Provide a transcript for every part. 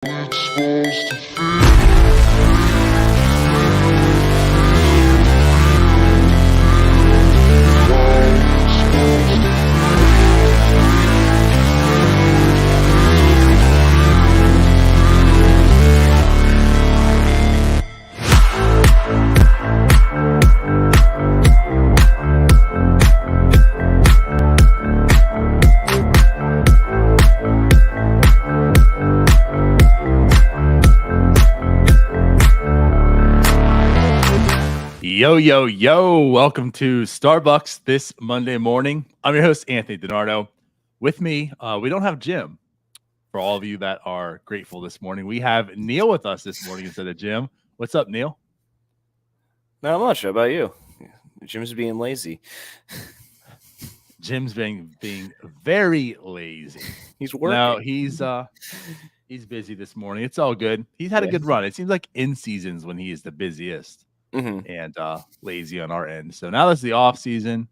It's supposed to feel. Yo, yo, yo. Welcome to Starbucks this Monday morning. I'm your host, Anthony DiNardo. With me, we don't have Jim. For all of you that are grateful this morning, we have Neil with us this morning instead of Jim. What's up, Neil? Not much. How about you? Jim's being lazy. Jim's being very lazy. He's working. No, he's busy this morning. It's all good. He's had a good run. It seems like in seasons when he is the busiest. And lazy on our end. So now that's the off season.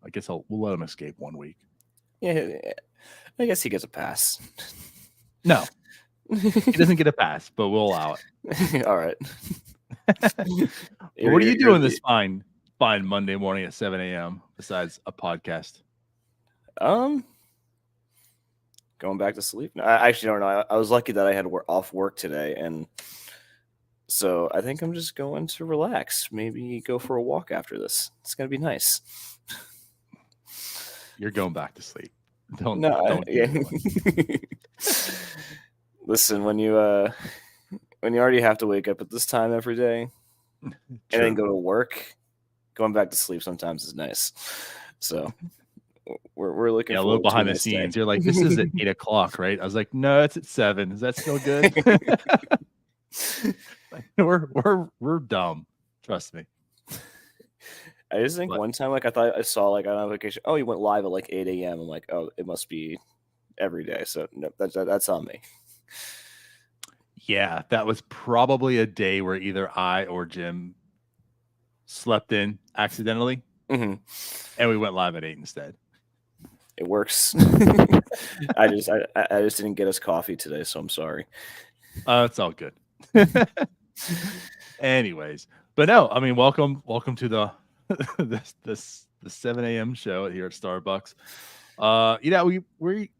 I guess we'll let him escape 1 week. Yeah, I guess he gets a pass. No, he doesn't get a pass, but we'll allow it. All right. What are you doing this fine Monday morning at 7 a.m. besides a podcast? Going back to sleep. No, I actually don't know. I was lucky that I had off work today, and so I think I'm just going to relax. Maybe go for a walk after this. It's gonna be nice. You're going back to sleep. Don't. Listen, when you already have to wake up at this time every day and then go to work, going back to sleep sometimes is nice. So we're looking a little behind the scenes. You're like, this is at 8 o'clock, right? I was like, no, it's at 7. Is that still good? We're dumb. Trust me. I just think one time, I thought I saw on a vacation. Oh, he went live at 8 a.m. I'm like, oh, it must be every day. So no, that's on me. Yeah, that was probably a day where either I or Jim slept in accidentally, and we went live at 8 instead. It works. I just didn't get us coffee today, so I'm sorry. It's all good. Anyways, but no, I mean, welcome to the 7 a.m. show here at Starbucks. We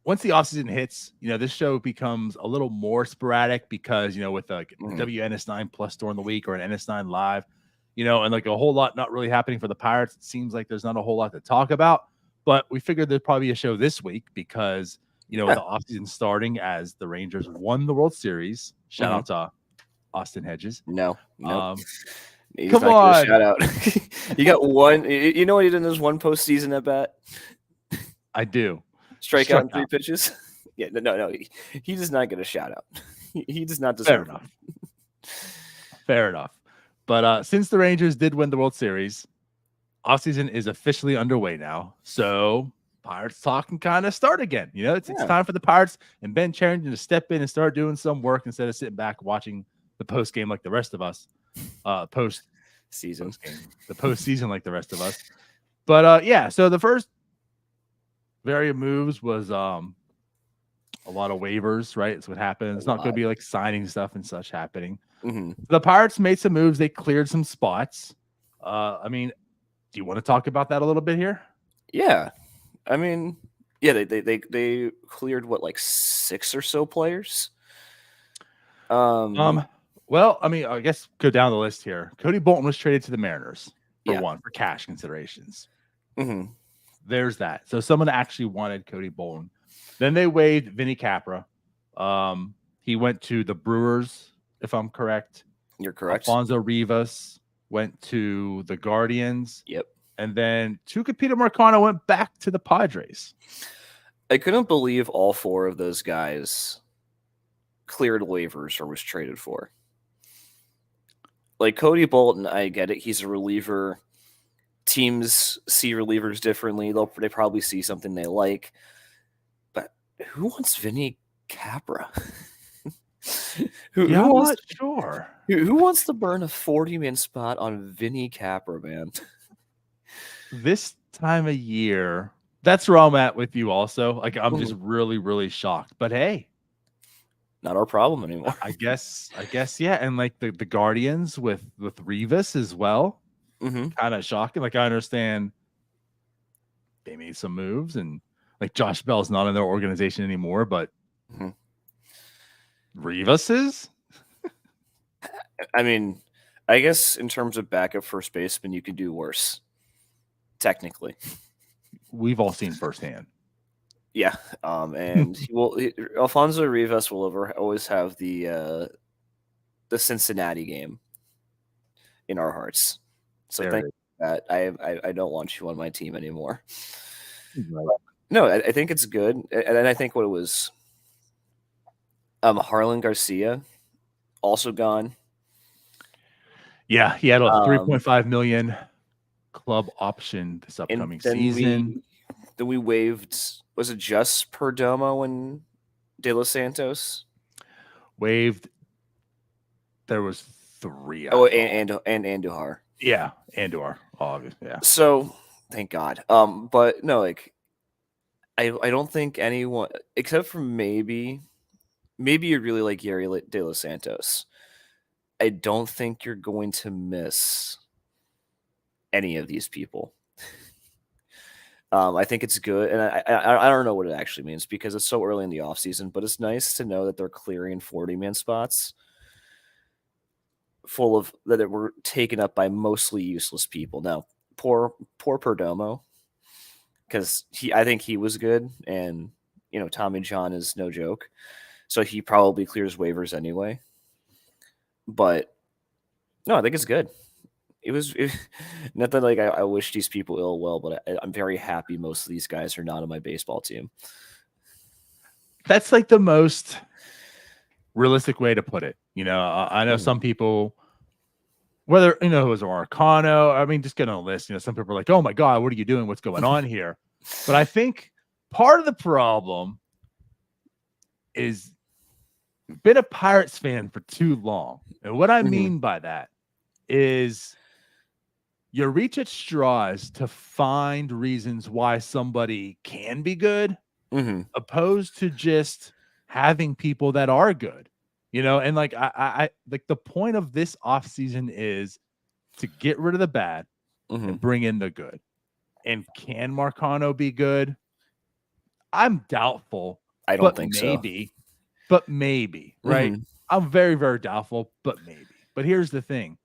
once the offseason hits, this show becomes a little more sporadic because with WNS9 Plus during the week or an NS9 Live, and a whole lot not really happening for the Pirates. It seems like there's not a whole lot to talk about, but we figured there'd probably be a show this week because with the offseason starting as the Rangers won the World Series. Shout out to Austin Hedges. No. Come on. Shout out. You got one. You know what he did in his one postseason at bat? I do. Strike out in 3 pitches. Yeah, no. He does not get a shout out. He does not deserve it. Fair enough. But since the Rangers did win the World Series, offseason is officially underway now. So Pirates talk can kind of start again. It's time for the Pirates and Ben Cherington to step in and start doing some work instead of sitting back watching the post game like the rest of us. The postseason like the rest of us. But so the first various moves was a lot of waivers, right? That's what happened. It's not going to be like signing stuff and such happening. The Pirates made some moves. They cleared some spots. Do you want to talk about that a little bit here? Yeah. They cleared 6 or so players. Well, I guess go down the list here. Cody Bolton was traded to the Mariners for cash considerations. There's that. So someone actually wanted Cody Bolton. Then they waived Vinny Capra. He went to the Brewers, if I'm correct. You're correct. Alfonso Rivas went to the Guardians. Yep. And then Tucupita Marcano went back to the Padres. I couldn't believe all 4 of those guys cleared waivers or was traded for. Cody Bolton, I get it. He's a reliever. Teams see relievers differently. They probably see something they like. But who wants Vinny Capra? Who wants to burn a 40-man spot on Vinny Capra, man? This time of year, that's where I'm at with you also. I'm just really, really shocked. But hey, not our problem anymore. I guess, yeah. And like the Guardians with Rivas as well, Mm-hmm. kind of shocking. Like I understand they made some moves, and like Josh Bell's not in their organization anymore, but Mm-hmm. Rivas is. I mean, I guess in terms of backup first baseman, you could do worse. Technically, We've all seen firsthand. yeah. And Alfonso Rivas will always have the Cincinnati game in our hearts. So thank you for that. I don't want you on my team anymore. Right. No, I think it's good, and I think what it was. Jarlin Garcia also gone. Yeah, he had a 3.5 million club option this upcoming season. Then we waived. Was it just Perdomo and De Los Santos? Waived. There was 3. And Andujar. Yeah, Andor. Obviously, yeah. So thank God. But no, like I don't think anyone except for maybe you really like Yari De Los Santos. I don't think you're going to miss any of these people. I think it's good, and I don't know what it actually means because it's so early in the offseason, but it's nice to know that they're clearing 40-man spots full of that were taken up by mostly useless people. Now, poor Perdomo, because I think he was good, and Tommy John is no joke, so he probably clears waivers anyway. But no, I think it's good. It was not that like I wish these people ill will, but I'm very happy most of these guys are not on my baseball team. That's like the most realistic way to put it. I know some people, whether it was Marcano, I mean, just get on a list. Some people are like, "Oh my God, what are you doing? What's going on here?" But I think part of the problem is been a Pirates fan for too long, and what I mean by that is you reach at straws to find reasons why somebody can be good, opposed to just having people that are good, and like I like the point of this offseason is to get rid of the bad and bring in the good. And can Marcano be good? I'm doubtful. I don't think maybe, so. But maybe, right? I'm very, very doubtful, but maybe. But here's the thing.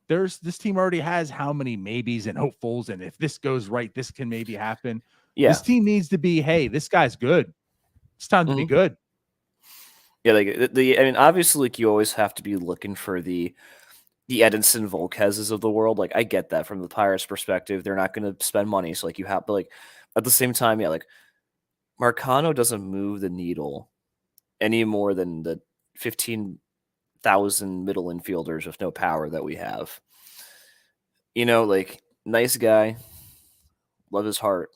This team already has how many maybes and hopefuls, and if this goes right, this can maybe happen. Yeah. This team needs to be, hey, this guy's good. It's time to be good. Yeah, like I mean, obviously, like you always have to be looking for the Edinson Volquez's of the world. Like I get that from the Pirates' perspective, they're not going to spend money, so like you have, but like at the same time, yeah, like Marcano doesn't move the needle any more than the 15,000 middle infielders with no power that we have. Like nice guy, love his heart.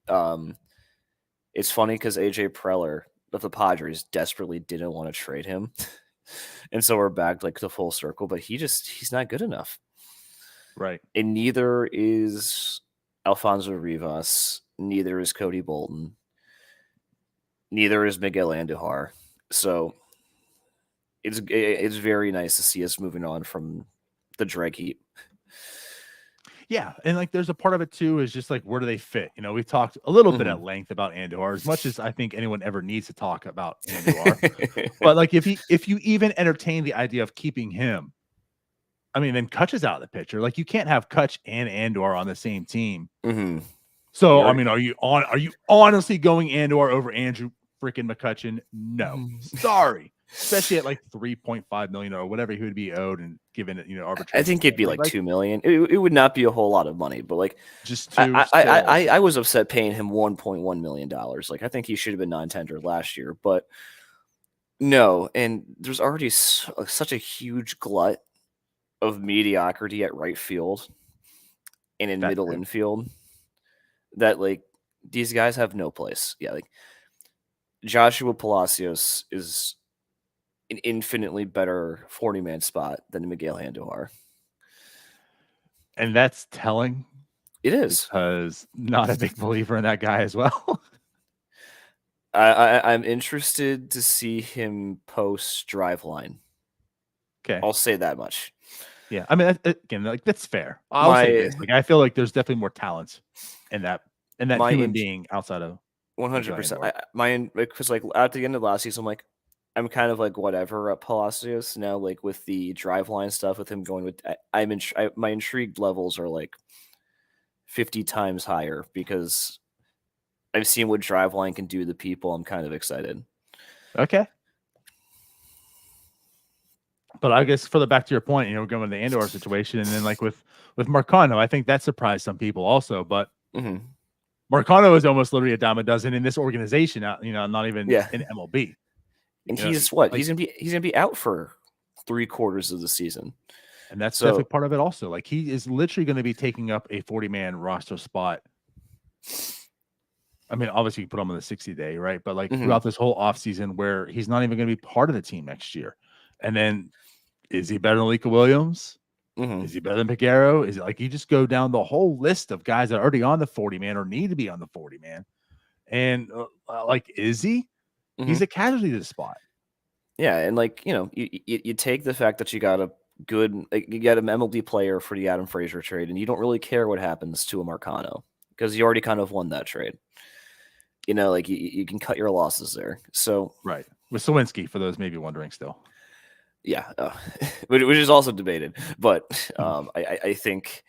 It's funny because AJ Preller of the Padres desperately didn't want to trade him, and so we're back like to full circle. But he's not good enough, right? And neither is Alfonso Rivas, neither is Cody Bolton, neither is Miguel Andujar. So it's very nice to see us moving on from the drag heap. Yeah, and like there's a part of it too is just like where do they fit? We've talked a little bit at length about Andujar, as much as I think anyone ever needs to talk about Andujar. But like if you even entertain the idea of keeping him, I mean, then Kutch is out of the picture. Like you can't have Kutch and Andujar on the same team. So I mean, are you honestly going Andujar over Andrew freaking McCutchen? No, sorry. Especially at like 3.5 million or whatever he would be owed and given it, arbitration. I think it'd be like 2 million. It would not be a whole lot of money, but like just two. I was upset paying him $1.1 million. Like I think he should have been non-tendered last year, but no. And there's already such a huge glut of mediocrity at right field and in middle infield that like these guys have no place. Yeah, like Joshua Palacios is an infinitely better 40-man spot than Miguel Andujar. And that's telling. It is. Because not a big believer in that guy as well. I'm interested to see him post Driveline. Okay. I'll say that much. Yeah. I mean, again, like that's fair. I'll say this. Like, I feel like there's definitely more talent in that human being outside of 100%. Because like at the end of last season, I'm kind of like whatever at Palacios now. Like with the Driveline stuff, with him going with, my intrigued levels are like 50 times higher because I've seen what Driveline can do to people. I'm kind of excited. Okay. But I guess further back to your point, we're going with the Andor situation, and then like with Marcano, I think that surprised some people also. But Marcano is almost literally a dime a dozen in this organization. Not even in MLB. And he's what? He's gonna be out for 3/4 of the season, and that's definitely part of it. Also, like he is literally going to be taking up a 40-man roster spot. I mean, obviously you put him on the 60-day, right? But like throughout this whole offseason where he's not even going to be part of the team next year, and then. Is he better than Alika Williams? Is he better than Piguero? Is it like you just go down the whole list of guys that are already on the 40-man or need to be on the 40-man? And like, is he? He's a casualty to the spot. Yeah, and like you take the fact that you got an MLB player for the Adam Frazier trade, and you don't really care what happens to a Marcano because you already kind of won that trade. Like you can cut your losses there. So right with Sawinski, for those maybe wondering still. Yeah, which is also debated, but I think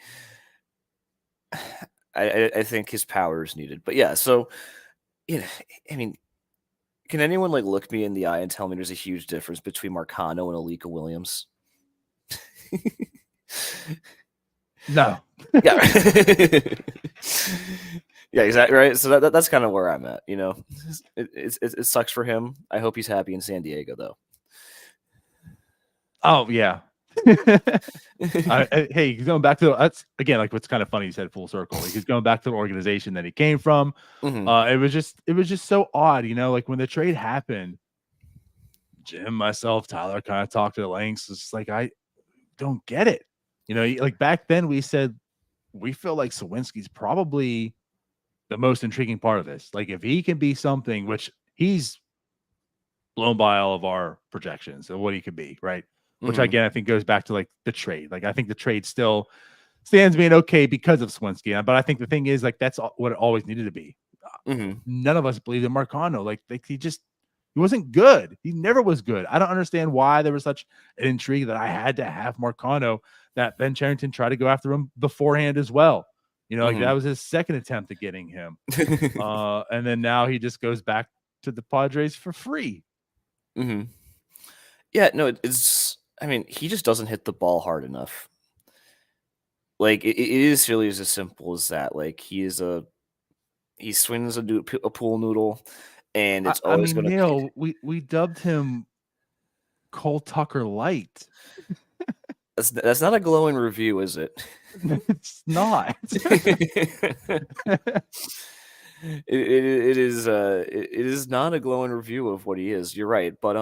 I think his power is needed. But yeah, so I mean, can anyone like look me in the eye and tell me there's a huge difference between Marcano and Alika Williams? No. Yeah. Yeah, exactly right. So that's kind of where I'm at. It sucks for him. I hope he's happy in San Diego though. Oh yeah. Hey, he's going back to that's again like what's kind of funny. He said full circle. Like, he's going back to the organization that he came from. It was just so odd, like when the trade happened. Jim, myself, Tyler kind of talked to the lengths. It's like I don't get it. Like back then we said we feel like Sawinski's probably the most intriguing part of this. Like if he can be something, which he's blown by all of our projections of what he could be, right? Which again, I think goes back to like the trade. Like I think the trade still stands being okay because of Sawinski. But I think the thing is like that's what it always needed to be. None of us believed in Marcano. Like he wasn't good. He never was good. I don't understand why there was such an intrigue that I had to have Marcano. That Ben Cherington tried to go after him beforehand as well. Like that was his second attempt at getting him. And then now he just goes back to the Padres for free. Yeah, no, it's. I mean, he just doesn't hit the ball hard enough. Like it is really as simple as that. Like he swings a pool noodle, and it's always going to. Neil, we dubbed him Cole Tucker Light. That's not a glowing review, is it? It's not. It is not a glowing review of what he is. You're right, but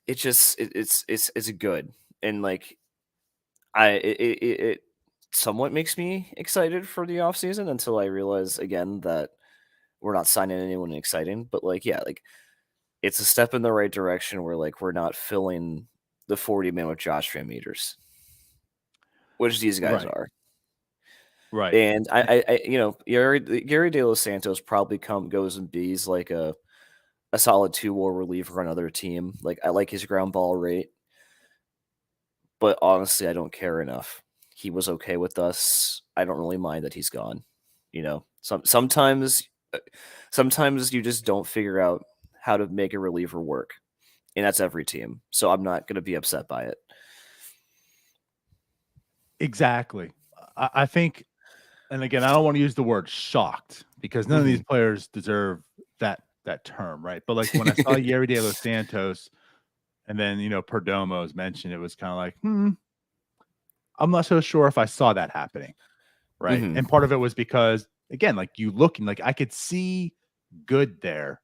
it's good, and like it somewhat makes me excited for the offseason until I realize again that we're not signing anyone exciting. But like, yeah, like it's a step in the right direction where like we're not filling the 40-man with Josh Van Meters, which these guys are. Right. And I Gary De Los Santos probably goes and bees like a solid 2-war reliever on another team. Like I like his ground ball rate, but honestly, I don't care enough. He was okay with us. I don't really mind that he's gone. Sometimes you just don't figure out how to make a reliever work, and that's every team. So I'm not going to be upset by it. Exactly. I think, and again, I don't want to use the word shocked because none of these players deserve that term, right? But like when I saw Gary De Los Santos and then, Perdomo's mentioned, it was kind of like, I'm not so sure if I saw that happening, right? And part of it was because, again, like you looking, like I could see good there,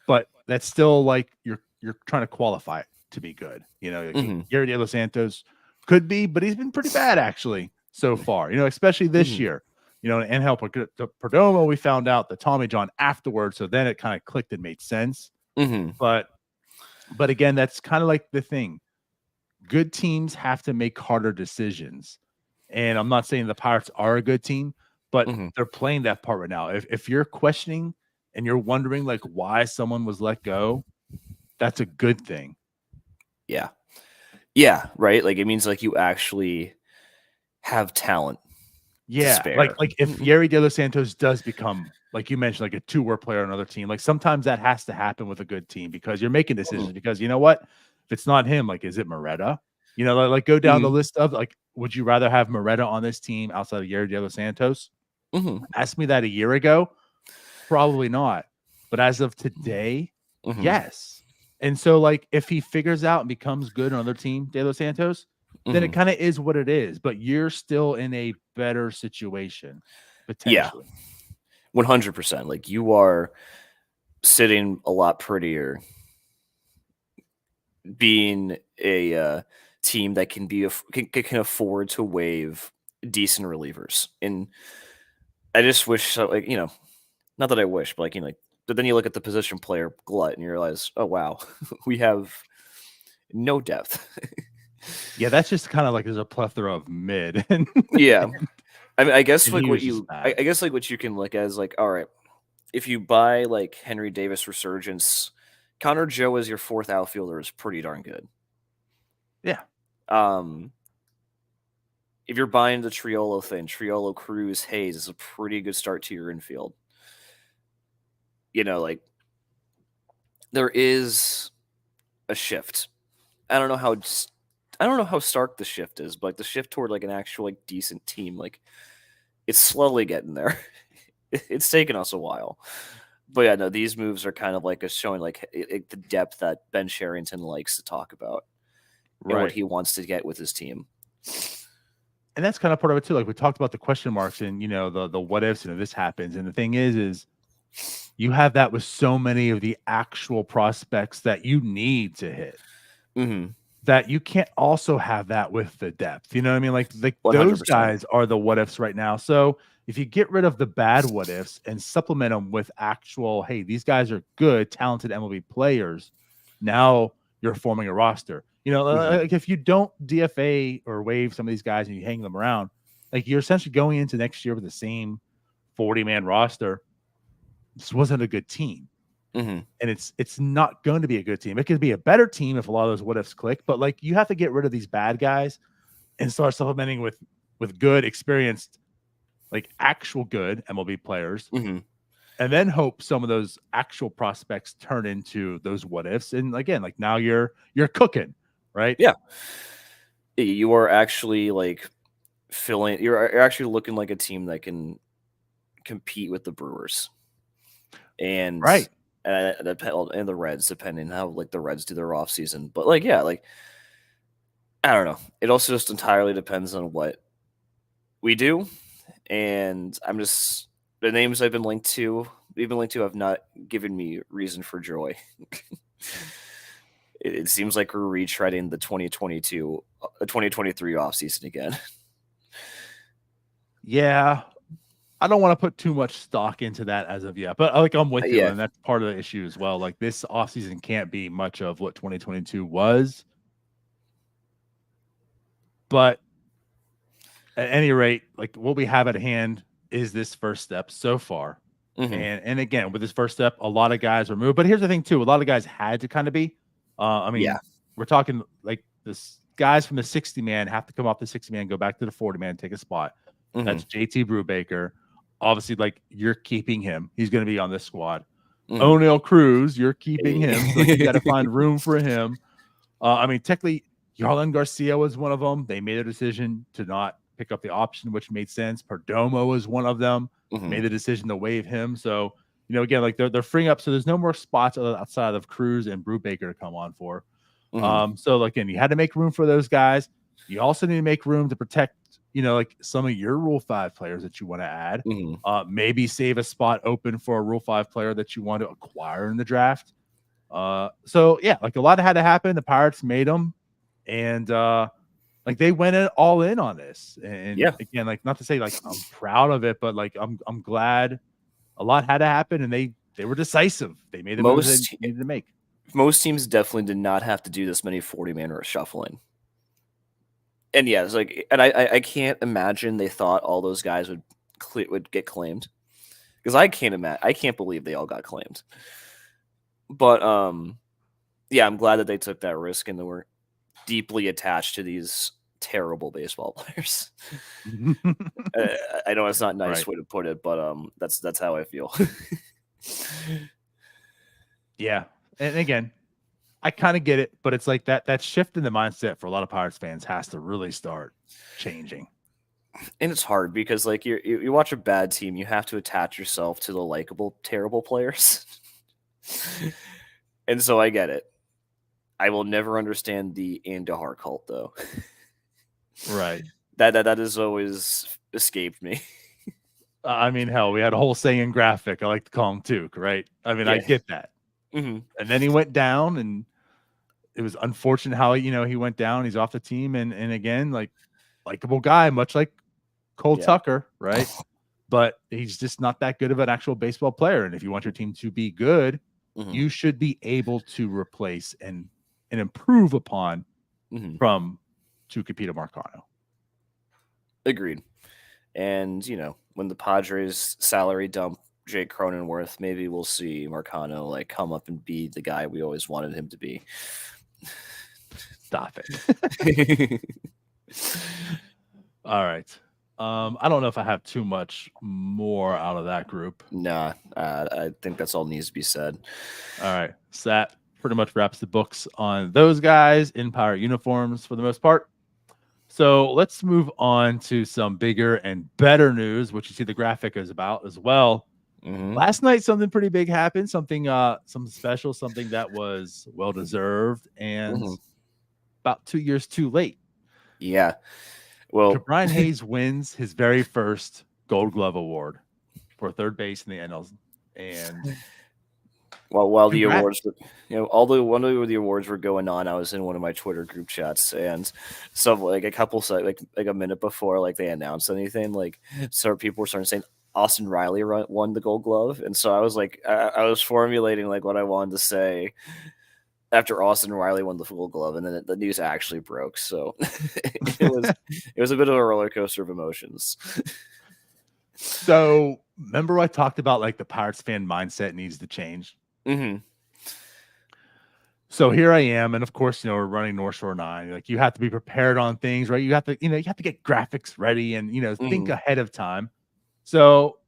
but that's still like you're trying to qualify it to be good. Gary De Los Santos could be, but he's been pretty bad actually so far, especially this year. and Angel Perdomo, we found out the Tommy John afterwards. So then it kind of clicked and made sense. But again, that's kind of like the thing. Good teams have to make harder decisions. And I'm not saying the Pirates are a good team, but they're playing that part right now. If you're questioning and you're wondering like why someone was let go, that's a good thing. Yeah. Yeah, right? Like it means like you actually have talent. Yeah, like if Yerry De Los Santos does become, like you mentioned, like a two-war player on another team, like sometimes that has to happen with a good team because you're making decisions. Because you know what, if it's not him, like is it Moreta? Like go down the list of like, would you rather have Moreta on this team outside of Yerry De Los Santos? Ask me that a year ago, probably not. But as of today, yes. And so like if he figures out and becomes good on another team, De Los Santos, then it kind of is what it is, but you're still in a better situation, potentially. Yeah, 100%. Like you are sitting a lot prettier being a team that can afford to waive decent relievers. And I just wish, like, not that I wish, but like, but then you look at the position player glut and you realize, oh, wow, we have no depth. Yeah, that's just kind of like there's a plethora of mid. Yeah, I mean, I guess And like he what was you, just bad. I guess like what you can look at is like, all right, if you buy like Henry Davis resurgence, Connor Joe as your fourth outfielder is pretty darn good. Yeah. If you're buying the Triolo thing, Triolo, Cruz, Hayes is a pretty good start to your infield. Like there is a shift. I don't know how stark the shift is, but like the shift toward like an actual like decent team, like it's slowly getting there. It's taken us a while, but yeah, no, these moves are kind of like showing like the depth that Ben Sherrington likes to talk about and what he wants to get with his team. And that's kind of part of it too. Like we talked about the question marks and the what ifs, this happens. And the thing is you have that with so many of the actual prospects that you need to hit. That you can't also have that with the depth. You know what I mean? Like 100%. Those guys are the what ifs right now. So if you get rid of the bad what ifs and supplement them with actual, hey, these guys are good, talented MLB players, now you're forming a roster. Like if you don't DFA or waive some of these guys and you hang them around, like you're essentially going into next year with the same 40-man roster. This wasn't a good team. And it's not going to be a good team. It could be a better team if a lot of those what ifs click, but like you have to get rid of these bad guys and start supplementing with good, experienced, like actual good MLB players, and then hope some of those actual prospects turn into those what ifs. And again, like now you're cooking, right? Yeah, you are actually like you're actually looking like a team that can compete with the Brewers, and and the Reds, depending how like the Reds do their offseason. But like, yeah, like I don't know. It also just entirely depends on what we do. And the names we've been linked to have not given me reason for joy. It seems like we're retreading the 2023 offseason again. Yeah. I don't want to put too much stock into that as of yet, but like I'm with you, and that's part of the issue as well. Like this offseason can't be much of what 2022 was. But at any rate, like what we have at hand is this first step so far. And again, with this first step, a lot of guys were moved. But here's the thing too, a lot of guys had to kind of be. We're talking like this guys from the 60-man have to come off the 60-man, go back to the 40-man, take a spot. That's JT Brubaker. Obviously, like you're keeping him. He's going to be on this squad. O'Neal Cruz, you're keeping him. So like, you got to find room for him. Technically, Jarlin Garcia was one of them. They made a decision to not pick up the option, which made sense. Perdomo was one of them. Made the decision to waive him. So, again, like they're freeing up. So there's no more spots outside of Cruz and Brubaker to come on for. So again, you had to make room for those guys. You also need to make room to protect, like some of your Rule 5 players that you want to add. Maybe save a spot open for a Rule 5 player that you want to acquire in the draft. So yeah, like a lot had to happen. The Pirates made them, and Like they went all in on this. And Yeah. again, like not to say like I'm proud of it, but like I'm glad a lot had to happen and they were decisive. They made the moves they needed to make. Most teams definitely did not have to do this many 40-man or shuffling. And yeah, it's like, and I can't imagine they thought all those guys would get claimed, because I can't believe they all got claimed. But yeah, I'm glad that they took that risk and they were deeply attached to these terrible baseball players. I know it's not a nice way to put it, but that's how I feel. Yeah, and again, I kind of get it, but it's like that shift in the mindset for a lot of Pirates fans has to really start changing. And it's hard because like you watch a bad team, you have to attach yourself to the likable, terrible players. And so I get it. I will never understand the Andahar cult though. Right. That has always escaped me. I mean, hell, we had a whole saying graphic. I like to call him Tuke, right? I mean, yeah. I get that. Mm-hmm. And then he went down, and it was unfortunate how he went down. He's off the team, and again, like likable guy, much like Cole Tucker, right? But he's just not that good of an actual baseball player. And if you want your team to be good, you should be able to replace and improve upon from Tucupita Marcano. Agreed. And when the Padres salary dump Jake Cronenworth, maybe we'll see Marcano like come up and be the guy we always wanted him to be. Stop it. All right. I don't know if I have too much more out of that group. Nah, I think that's all needs to be said. All right. So that pretty much wraps the books on those guys in Pirate uniforms for the most part. So let's move on to some bigger and better news, which you see the graphic is about as well. Last night, something pretty big happened, something special, something that was well-deserved and about 2 years too late. Yeah. Well, Brian Hayes wins his very first Gold Glove Award for third base in the NL. And while the awards were, although one of the awards were going on, I was in one of my Twitter group chats, and so like a couple like a minute before like they announced anything, like so people were starting saying Austin Riley won the Gold Glove, and so I was like, I was formulating like what I wanted to say after Austin Riley won the Gold Glove, and then the news actually broke. So it was a bit of a roller coaster of emotions. So remember I talked about like the Pirates fan mindset needs to change. So here I am, and of course, we're running North Shore 9. Like you have to be prepared on things, right? You have to, you have to get graphics ready and think ahead of time. So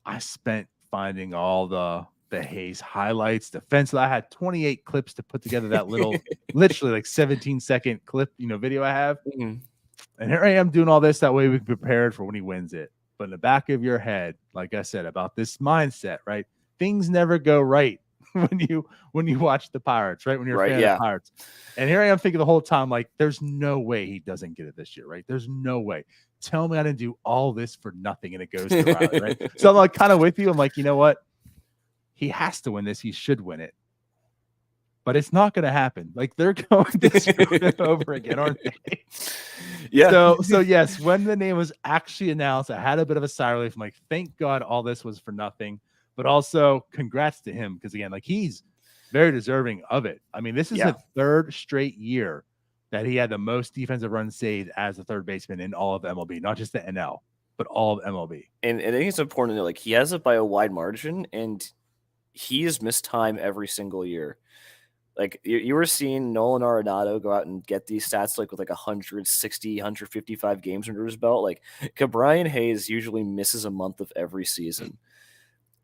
I spent finding all the Hayes highlights, defense. I had 28 clips to put together that little, literally like 17-second clip, video I have. And here I am doing all this. That way we can be prepared for when he wins it. But in the back of your head, like I said, about this mindset, right? Things never go right when you watch the Pirates, right? When you're a fan of the Pirates. And here I am thinking the whole time, like, there's no way he doesn't get it this year, right? There's no way. Tell me I didn't do all this for nothing and it goes to Riley, right? So I'm like kind of with you. I'm like, you know what? He has to win this. He should win it. But it's not going to happen. Like they're going to screw it over again, aren't they? Yeah. So yes, when the name was actually announced, I had a bit of a sigh of relief. I'm like, thank God all this was for nothing. But also, congrats to him because again, like he's very deserving of it. I mean, this is the third straight year that he had the most defensive runs saved as a third baseman in all of MLB, not just the NL, but all of MLB. And I think it's important that like he has it by a wide margin, and he has missed time every single year. Like you were seeing Nolan Arenado go out and get these stats like with like 160, 155 games under his belt. Like Brian Hayes usually misses a month of every season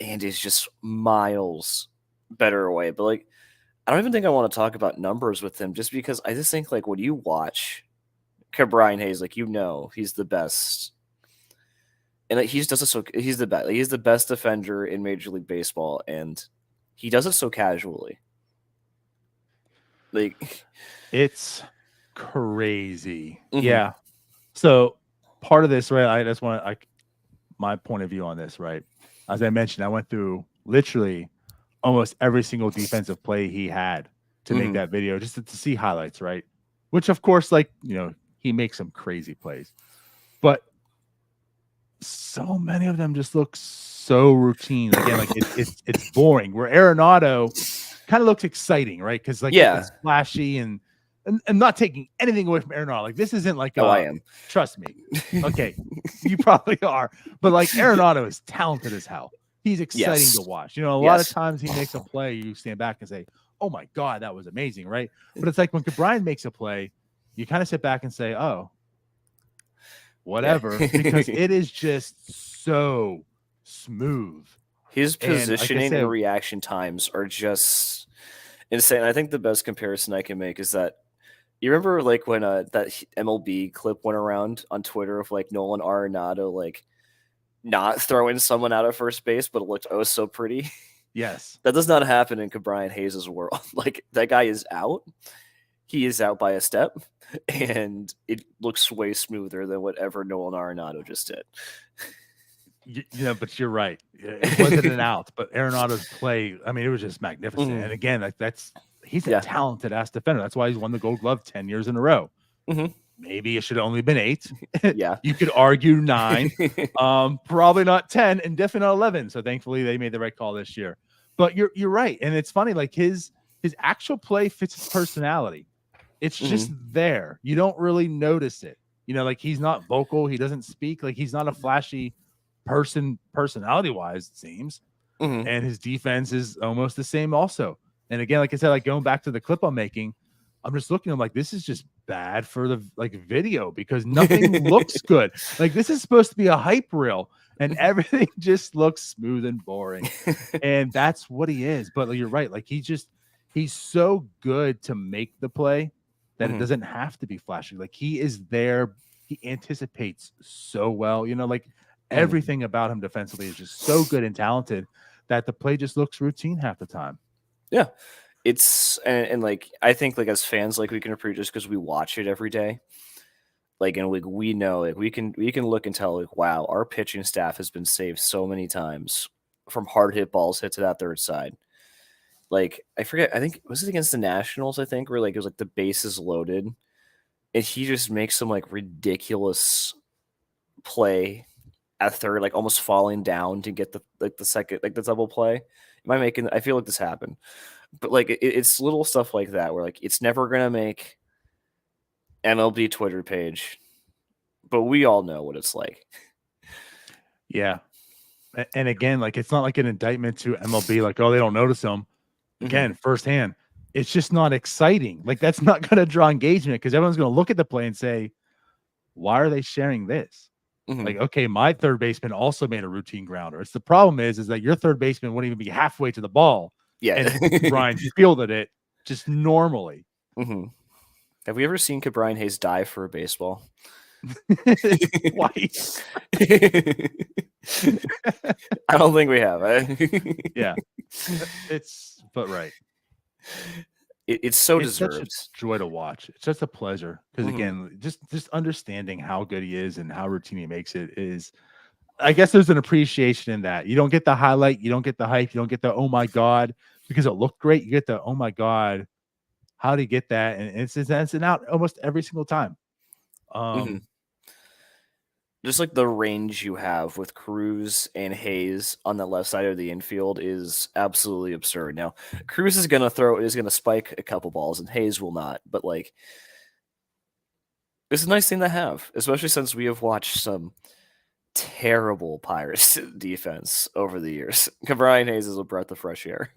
and is just miles better away. But like, I don't even think I want to talk about numbers with him just because I just think like when you watch Brian Hayes, like, he's the best. And like, he's the best. Like, he's the best defender in Major League Baseball, and he does it so casually. Like, it's crazy. Yeah. So part of this, right? I just want my point of view on this, right? As I mentioned, I went through literally almost every single defensive play he had to make that video just to see highlights, right? Which of course, like, he makes some crazy plays. But so many of them just look so routine. Again, like it's boring. Where Arenado kind of looks exciting, right? Because like it's flashy and not taking anything away from Arenado. Like this isn't like I am. Trust me. Okay, you probably are. But like Arenado is talented as hell. He's exciting to watch. You know, a lot of times he makes a play, you stand back and say, "Oh my God, that was amazing," right? But it's like when Brian makes a play, you kind of sit back and say, "Oh, whatever," because it is just so smooth. His positioning and reaction times are just insane. I think the best comparison I can make is that you remember like when that MLB clip went around on Twitter of like Nolan Arenado like not throwing someone out of first base, but it looked oh so pretty. Yes. That does not happen in Brian Hayes' world. Like that guy is out. He is out by a step, and it looks way smoother than whatever Nolan Arenado just did. But you're right. It wasn't an out, but Arenado's play, I mean, it was just magnificent. And again, like he's a talented ass defender. That's why he's won the Gold Glove 10 years in a row. Maybe it should have only been 8. Yeah. You could argue 9. Probably not 10 and definitely not 11. So thankfully they made the right call this year. But you're right. And it's funny, like his actual play fits his personality. It's just there. You don't really notice it. You know, like he's not vocal. He doesn't speak. Like he's not a flashy personality wise, it seems. And his defense is almost the same also. And again, like I said, like going back to the clip I'm making, I'm just looking, I'm like, this is just bad for the like video because nothing looks good. Like this is supposed to be a hype reel and everything just looks smooth and boring. And that's what he is. But you're right. Like he's so good to make the play that it doesn't have to be flashy. Like he is there. He anticipates so well, you know, like everything about him defensively is just so good and talented that the play just looks routine half the time. Yeah. It's and like I think like as fans, like we can appreciate just because we watch it every day. Like and like we know like we can look and tell like wow, our pitching staff has been saved so many times from hard hit balls hit to that third side. Like I forget, I think was it against the Nationals, I think, where like it was like the bases loaded and he just makes some like ridiculous play at third, like almost falling down to get the second, like the double play. I feel like this happened. But like it's little stuff like that where like it's never gonna make MLB Twitter page, but we all know what it's like. Yeah, and again, like it's not like an indictment to MLB, like oh they don't notice him. Again, firsthand, it's just not exciting. Like that's not gonna draw engagement because everyone's gonna look at the play and say, why are they sharing this? Like okay, my third baseman also made a routine grounder. It's the problem is that your third baseman wouldn't even be halfway to the ball. Yeah, and Brian fielded it just normally. Have we ever seen Brian Hayes dive for a baseball? Twice. I don't think we have. Yeah, but right. It's so deserved. Such a joy to watch. It's just a pleasure because again, just understanding how good he is and how routine he makes it is. I guess there's an appreciation in that. You don't get the highlight, you don't get the hype, you don't get the oh my god because it looked great. You get the oh my god, how do you get that? And it's an out almost every single time. Just like the range you have with Cruz and Hayes on the left side of the infield is absolutely absurd. Now, Cruz is going to spike a couple balls and Hayes will not, but like it's a nice thing to have, especially since we have watched some terrible Pirates defense over the years. Brian Hayes is a breath of fresh air.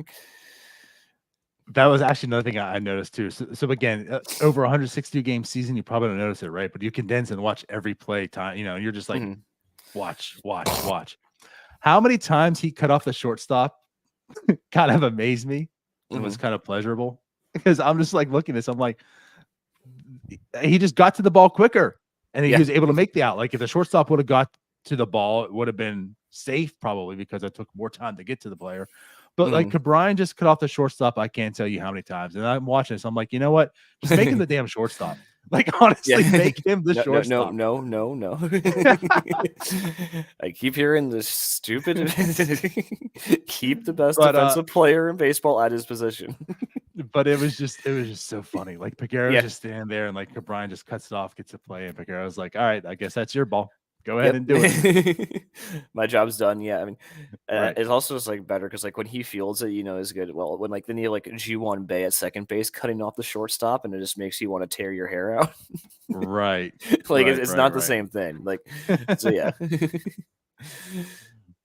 That was actually another thing I noticed too. So again, over 162 game season, you probably don't notice it, right? But you condense and watch every play time. You know, you're just like, watch. How many times he cut off the shortstop kind of amazed me. It was kind of pleasurable because I'm just like looking at this. I'm like, he just got to the ball quicker and he was able to make the out. Like if the shortstop would have got to the ball, it would have been safe probably because it took more time to get to the player. But like Brian just cut off the shortstop, I can't tell you how many times. And I'm watching this. I'm like, you know what? Just make him the damn shortstop. Like honestly, make him the shortstop. No. I keep hearing this stupid. Keep the best defensive player in baseball at his position. But it was just so funny. Like Peguero's Yeah. just standing there, and like Cabrine just cuts it off, gets a play, and Peguero's like, "All right, I guess that's your ball. Go ahead and do it." My job's done. Yeah, I mean, Right. it's also just like better because like when he fields it, is good. Well, when like then you like G1 Bay at second base cutting off the shortstop, and it just makes you want to tear your hair out. Right. Like Right, it's right, not the right. same thing. Like so, yeah.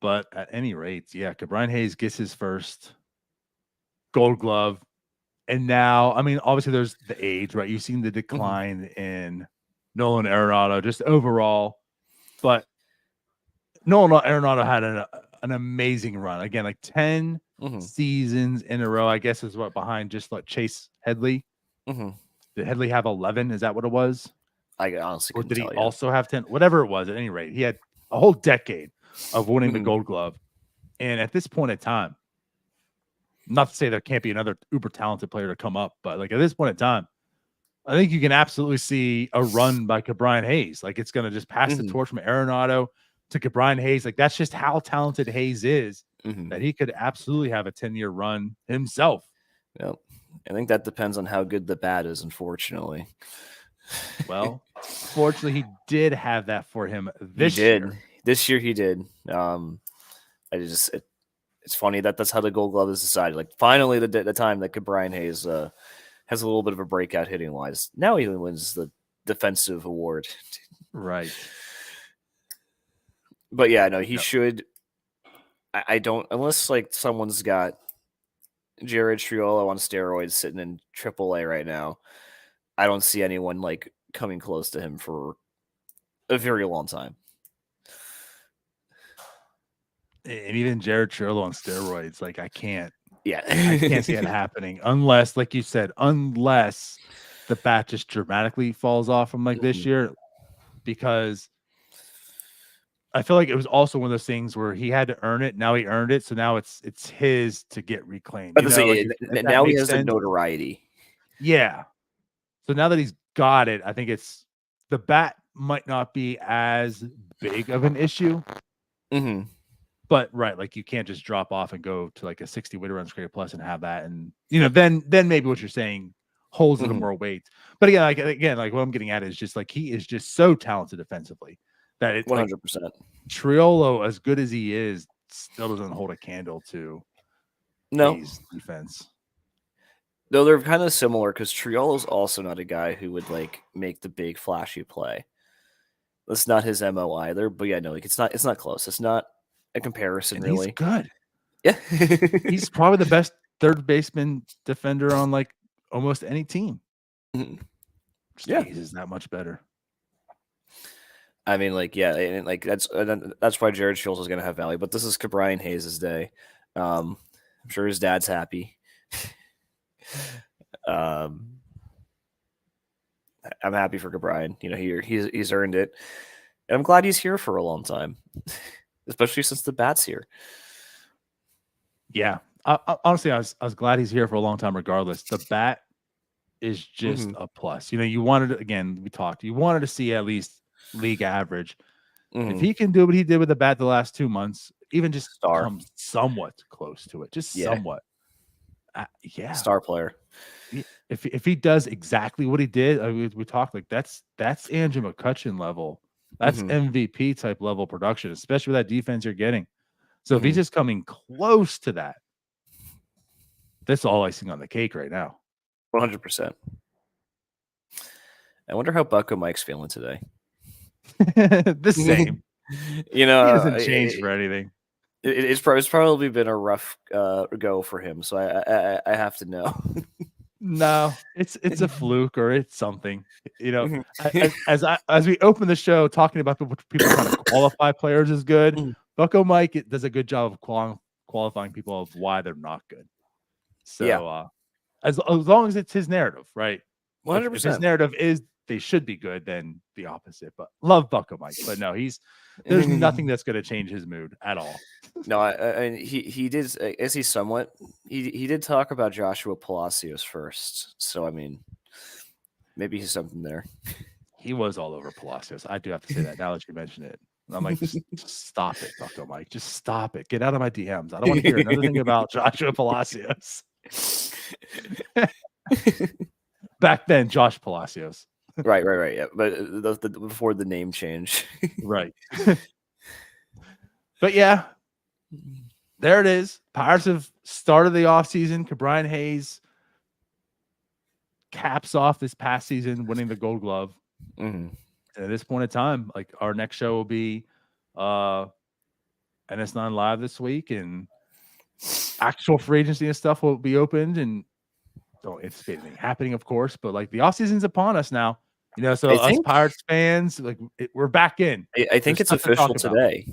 But at any rate, yeah, Cabrine Hayes gets his first Gold Glove. And now, I mean, obviously there's the age, right? You've seen the decline in Nolan Arenado just overall. But Nolan Arenado had an amazing run. Again, like 10 seasons in a row, I guess is what behind just like Chase Headley. Did Headley have 11? Is that what it was? I honestly Or couldn't did he tell you. also have 10? Whatever it was, at any rate, he had a whole decade of winning the Gold Glove. And at this point in time, not to say there can't be another uber talented player to come up, but like at this point in time, I think you can absolutely see a run by Cabrine Hayes. Like it's going to just pass the torch from Arenado to Cabrine Hayes. Like that's just how talented Hayes is, that he could absolutely have a 10-year run himself. Yep. I think that depends on how good the bat is, unfortunately. Well, fortunately, he did have that for him this year. This year he did. It's funny that that's how the Gold Glove is decided. Like finally, the time that Cabrine Hayes has a little bit of a breakout hitting wise. Now he wins the defensive award. Right. But yeah, no, he should. I don't, unless like someone's got Jared Triolo on steroids sitting in AAA right now. I don't see anyone like coming close to him for a very long time. And even Jared Triolo on steroids, like I can't see it happening unless, like you said, unless the bat just dramatically falls off from like this year, because I feel like it was also one of those things where he had to earn it. Now he earned it, so now it's his to get reclaimed. But now he has the notoriety. Yeah. So now that he's got it, I think it's the bat might not be as big of an issue. But right, like you can't just drop off and go to like a 60 weighted runs created plus and have that, and then maybe what you're saying holds a little more weight. But again, like what I'm getting at is just like he is just so talented defensively that it's 100%. Like, Triolo, as good as he is, still doesn't hold a candle to Hayes' defense. No, they're kind of similar because Triolo's also not a guy who would like make the big flashy play. That's not his MO either. But yeah, no, like it's not close. It's not a comparison, really. He's good. Yeah. He's probably the best third baseman defender on like almost any team. Yeah, he's that much better. I mean, like, yeah, and like that's why Jared Schultz is going to have value. But this is Cabrine Hayes' day. I'm sure his dad's happy. I'm happy for Cabrine. He's earned it, and I'm glad he's here for a long time, especially since the bat's here. Yeah, honestly, I was glad he's here for a long time. Regardless, the bat is just a plus. You wanted to, again, you wanted to see at least league average. If he can do what he did with the bat the last 2 months, even just come somewhat close to it, just somewhat. Star player. If he does exactly what he did, we talked like that's Andrew McCutchen level. That's MVP type level production, especially with that defense you're getting. So if he's just coming close to that, that's all icing on the cake right now. 100%. I wonder how Bucko Mike's feeling today. The same. He doesn't change for anything. It's probably been a rough go for him, so I have to know. No, it's a fluke or it's something. As we open the show talking about people trying to qualify players as good, Bucko Mike does a good job of qualifying people of why they're not good. So as long as it's his narrative, right? 100%. If his narrative is they should be good, then the opposite. But love Bucko Mike, but no, there's nothing that's going to change his mood at all. No, he did, as he somewhat he did talk about Joshua Palacios first. So I mean, maybe he's something there. He was all over Palacios. I do have to say that now that you mention it. I'm like, just stop it, Bucko Mike. Just stop it. Get out of my DMs. I don't want to hear another thing about Joshua Palacios. Back then, Josh Palacios. Right. Yeah, but before the name change. Right. But yeah, there it is. Pirates have started the offseason. Brian Hayes caps off this past season winning the Gold Glove. Mm-hmm. And at this point in time, like our next show will be NS9 Live this week, and actual free agency and stuff will be opened, and don't anticipate anything happening, of course, but like the offseason's upon us now. You know, so us Pirates fans, like we're back in. I think it's official today.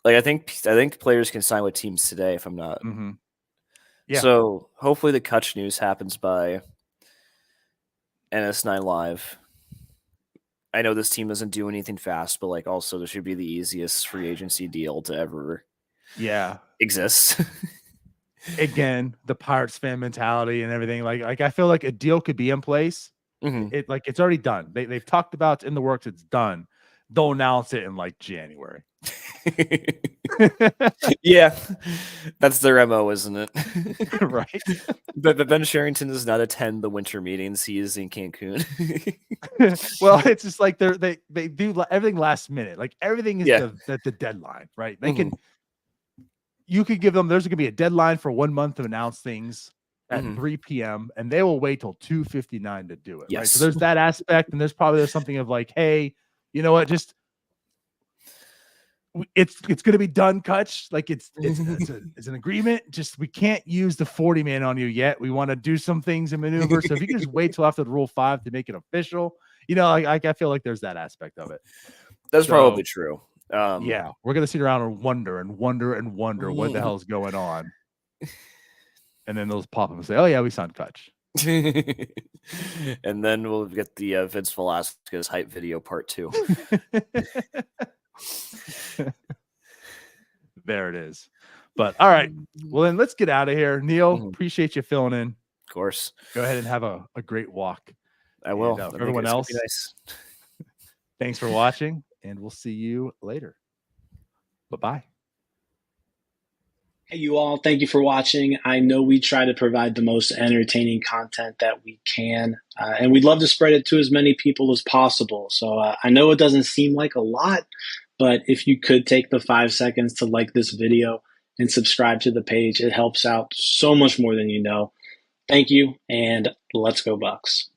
Like I think players can sign with teams today, if I'm not. Mm-hmm. Yeah. So hopefully the Kutch news happens by NS9 Live. I know this team doesn't do anything fast, but like also this should be the easiest free agency deal to ever exist. Again, the Pirates fan mentality and everything. Like I feel like a deal could be in place. Mm-hmm. It's already done. They've talked about it's in the works. It's done. They'll announce it in like January. Yeah, that's their MO, isn't it? Right. But Ben Sherrington does not attend the winter meetings. He is in Cancun. Well, it's just like they do everything last minute. Like everything is the deadline, right? They can. You could give them. There's going to be a deadline for 1 month to announce things at 3 p.m. and they will wait till 2:59 to do it. Yes. Right? So there's that aspect, and there's something of like, hey, you know what? Just it's going to be done, Kutch. Like it's an agreement. Just we can't use the 40 man on you yet. We want to do some things and maneuver. So if you can just wait till after the Rule 5 to make it official, you know, I feel like there's that aspect of it. That's probably true. Yeah, we're gonna sit around and wonder what the hell's going on, and then they'll pop up and say, "Oh yeah, we signed Kutch." And then we'll get the Vince Velasquez hype video part 2. There it is. But all right, well then let's get out of here. Neil, appreciate you filling in. Of course. Go ahead and have a great walk. I will. And, everyone else, nice. Thanks for watching, and we'll see you later. Bye-bye. Hey, you all. Thank you for watching. I know we try to provide the most entertaining content that we can, and we'd love to spread it to as many people as possible. So I know it doesn't seem like a lot, but if you could take the 5 seconds to like this video and subscribe to the page, it helps out so much more than you know. Thank you, and let's go Bucks.